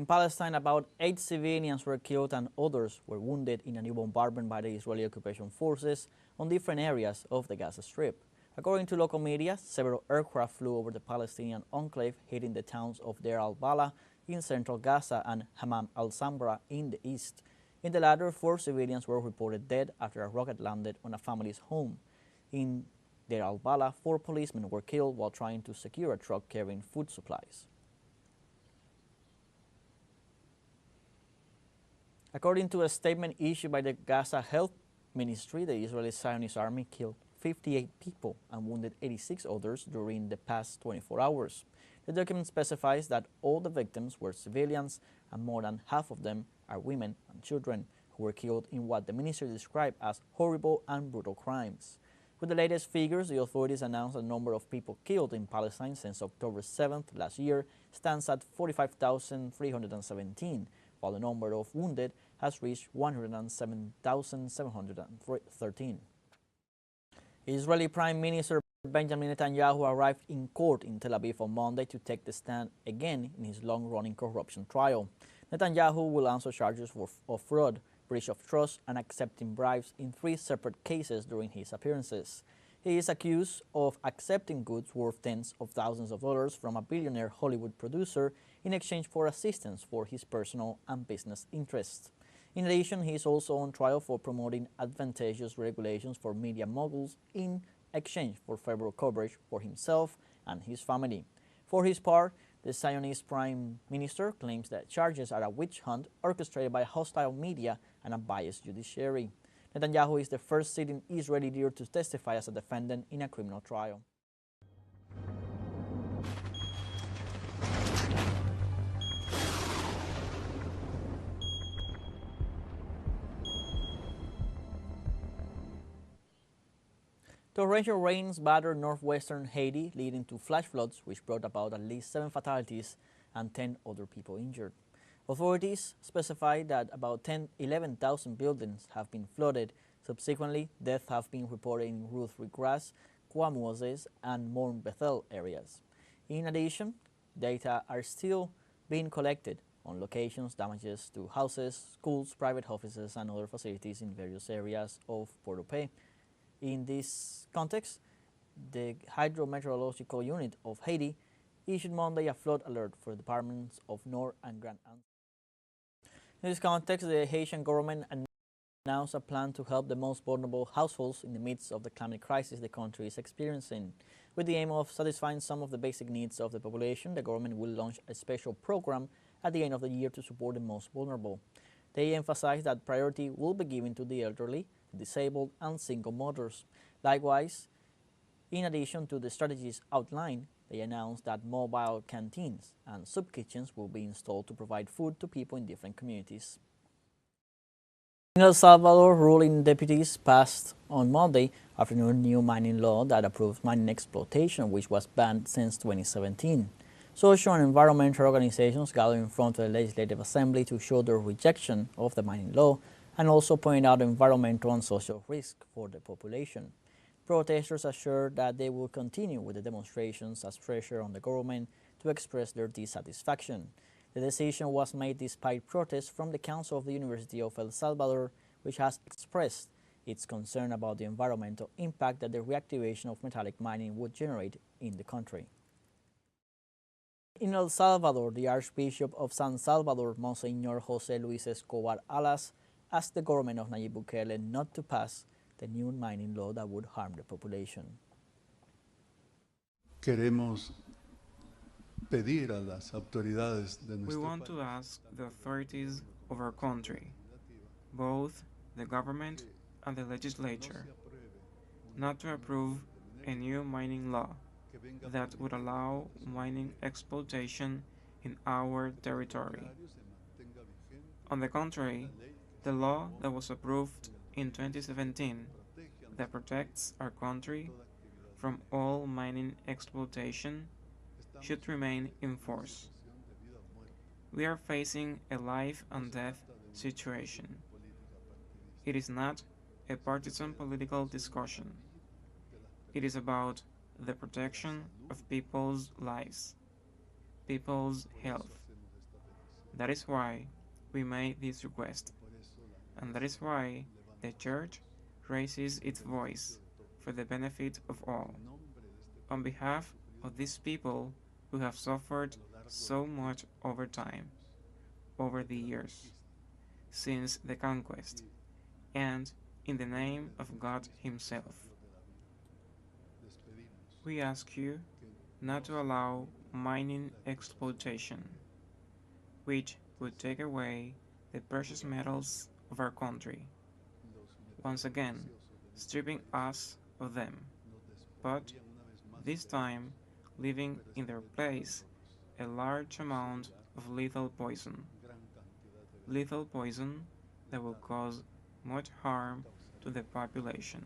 In Palestine, about 8 civilians were killed and others were wounded in a new bombardment by the Israeli occupation forces on different areas of the Gaza Strip. According to local media, several aircraft flew over the Palestinian enclave, hitting the towns of Deir al-Balah in central Gaza and Hammam al-Sambra in the east. In the latter, 4 civilians were reported dead after a rocket landed on a family's home. In Deir al-Balah, 4 policemen were killed while trying to secure a truck carrying food supplies. According to a statement issued by the Gaza Health Ministry, the Israeli Zionist army killed 58 people and wounded 86 others during the past 24 hours. The document specifies that all the victims were civilians and more than half of them are women and children who were killed in what the ministry described as horrible and brutal crimes. With the latest figures, the authorities announced the number of people killed in Palestine since October 7th last year stands at 45,317, while the number of wounded has reached 107,713. Israeli Prime Minister Benjamin Netanyahu arrived in court in Tel Aviv on Monday to take the stand again in his long-running corruption trial. Netanyahu will answer charges of fraud, breach of trust, and accepting bribes in 3 separate cases during his appearances. He is accused of accepting goods worth tens of thousands of dollars from a billionaire Hollywood producer in exchange for assistance for his personal and business interests. In addition, he is also on trial for promoting advantageous regulations for media moguls in exchange for favorable coverage for himself and his family. For his part, the Zionist Prime Minister claims that charges are a witch hunt orchestrated by hostile media and a biased judiciary. Netanyahu is the first sitting Israeli leader to testify as a defendant in a criminal trial. Torrential rains battered northwestern Haiti, leading to flash floods, which brought about at least 7 fatalities and 10 other people injured. Authorities specified that about 11,000 buildings have been flooded. Subsequently, deaths have been reported in Ruth Regras, Kwamoses, and Mount Bethel areas. In addition, data are still being collected on locations, damages to houses, schools, private offices, and other facilities in various areas of Port-au-Paix. In this context, the Hydrometeorological Unit of Haiti issued Monday a flood alert for the departments of North and Grand Anse. In this context, the Haitian government announced a plan to help the most vulnerable households in the midst of the climate crisis the country is experiencing. With the aim of satisfying some of the basic needs of the population, the government will launch a special program at the end of the year to support the most vulnerable. They emphasize that priority will be given to the elderly, disabled, and single mothers. Likewise, in addition to the strategies outlined, they announced that mobile canteens and soup kitchens will be installed to provide food to people in different communities. In El Salvador, ruling deputies passed on Monday afternoon new mining law that approves mining exploitation, which was banned since 2017. Social and environmental organizations gathered in front of the Legislative Assembly to show their rejection of the mining law and also point out environmental and social risk for the population. Protesters assured that they will continue with the demonstrations as pressure on the government to express their dissatisfaction. The decision was made despite protests from the Council of the University of El Salvador, which has expressed its concern about the environmental impact that the reactivation of metallic mining would generate in the country. In El Salvador, the Archbishop of San Salvador, Monsignor José Luis Escobar Alas, asked the government of Nayib Bukele not to pass the new mining law that would harm the population. Queremos pedir a las autoridades de We nuestro want to ask the authorities of our country, both the government and the legislature, not to approve a new mining law that would allow mining exploitation in our territory. On the contrary, the law that was approved in 2017 that protects our country from all mining exploitation should remain in force. We are facing a life and death situation. It is not a partisan political discussion. It is about the protection of people's lives, people's health. That is why we made this request, and that is why the Church raises its voice for the benefit of all, on behalf of these people who have suffered so much over time, over the years, since the conquest, and in the name of God Himself. We ask you not to allow mining exploitation, which would take away the precious metals of our country, once again stripping us of them, but this time leaving in their place a large amount of lethal poison that will cause much harm to the population.